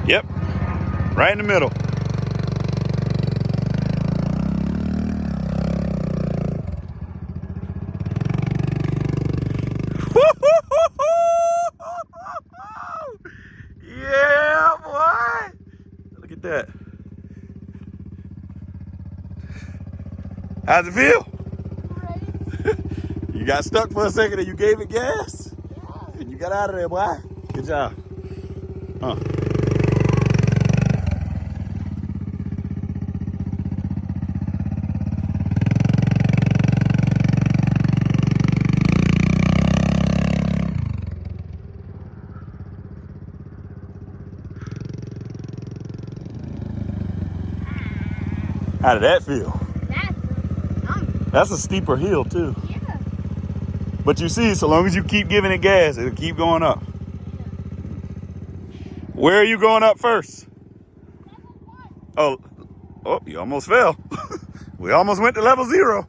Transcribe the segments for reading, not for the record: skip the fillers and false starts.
Yep, right in the middle. Yeah, boy. Look at that. How's it feel? Great. You got stuck for a second and you gave it gas? Yeah. And you got out of there, boy. Good job. Huh. How did that feel? That's a steeper hill too. Yeah. But you see, so long as you keep giving it gas, it'll keep going up. Where are you going up first? Oh, you almost fell. We almost went to level 0.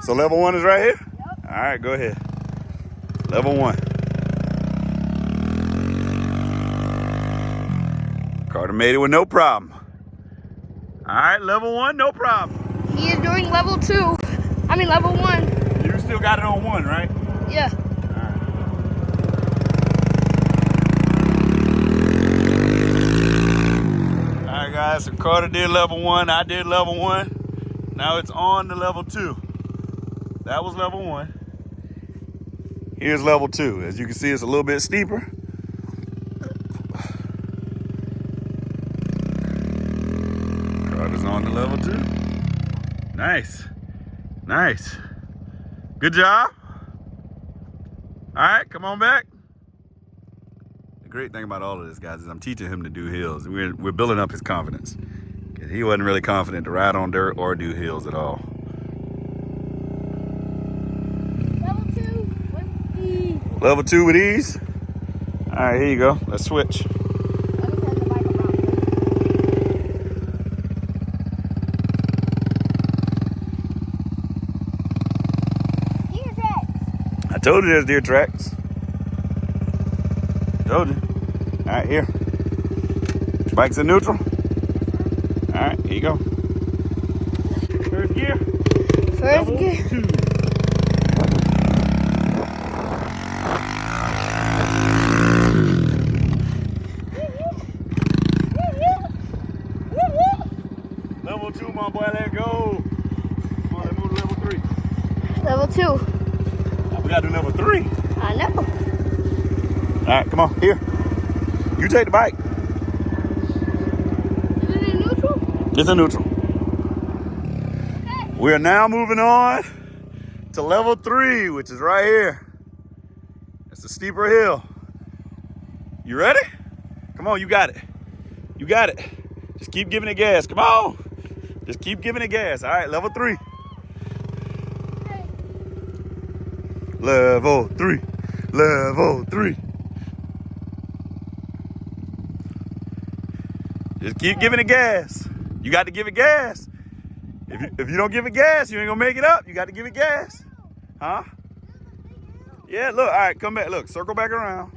So level 1 is right here? Yep. All right, go ahead. Level 1. Carter made it with no problem. All right, level 1, no problem. He is doing level 2. I mean level 1. You still got it on 1, right? Yeah. All right, guys, so Carter did level 1, I did level 1. Now it's on to level 2. That was level 1. Here's level 2. As you can see, it's a little bit steeper. Carter's on to level 2. Nice. Nice. Good job. All right, come on back. The great thing about all of this, guys, is I'm teaching him to do hills. We're building up his confidence. Because he wasn't really confident to ride on dirt or do hills at all. Level 2 with ease. Level 2 with ease. All right, here you go. Let's switch. I told you there's deer tracks. Told you. All right, here. Bike's in neutral. All right, here you go. First gear. First gear. 2. Level 2, my boy, let go. Come on, let's move to level 3. Level 2. We gotta do level 3. I know. All right, come on, here. You take the bike. Is it in neutral? It's in neutral. Okay. We are now moving on to level 3, which is right here. It's a steeper hill. You ready? Come on, you got it. You got it. Just keep giving it gas. Come on. Just keep giving it gas. All right, level 3. Level 3. Level 3. Just keep giving it gas. You got to give it gas. If you don't give it gas, you ain't gonna make it up. You got to give it gas. Huh? Yeah, look, all right, come back. Look, circle back around.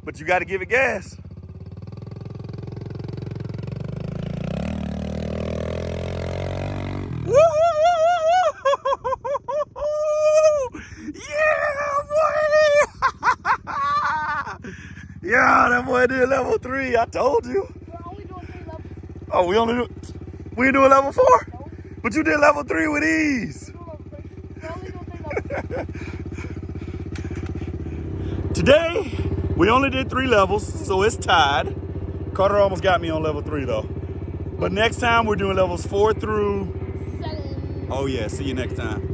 But you got to give it gas. Woo! Yeah, boy! Yeah, that boy did level 3. I told you. We're only doing 3 levels. Oh, we ain't doing level 4? Nope. But you did level 3 with ease. We're only doing 3 levels. Today, we only did 3 levels, so it's tied. Carter almost got me on level 3 though. But next time we're doing levels 4 through... 7. Oh yeah, see you next time.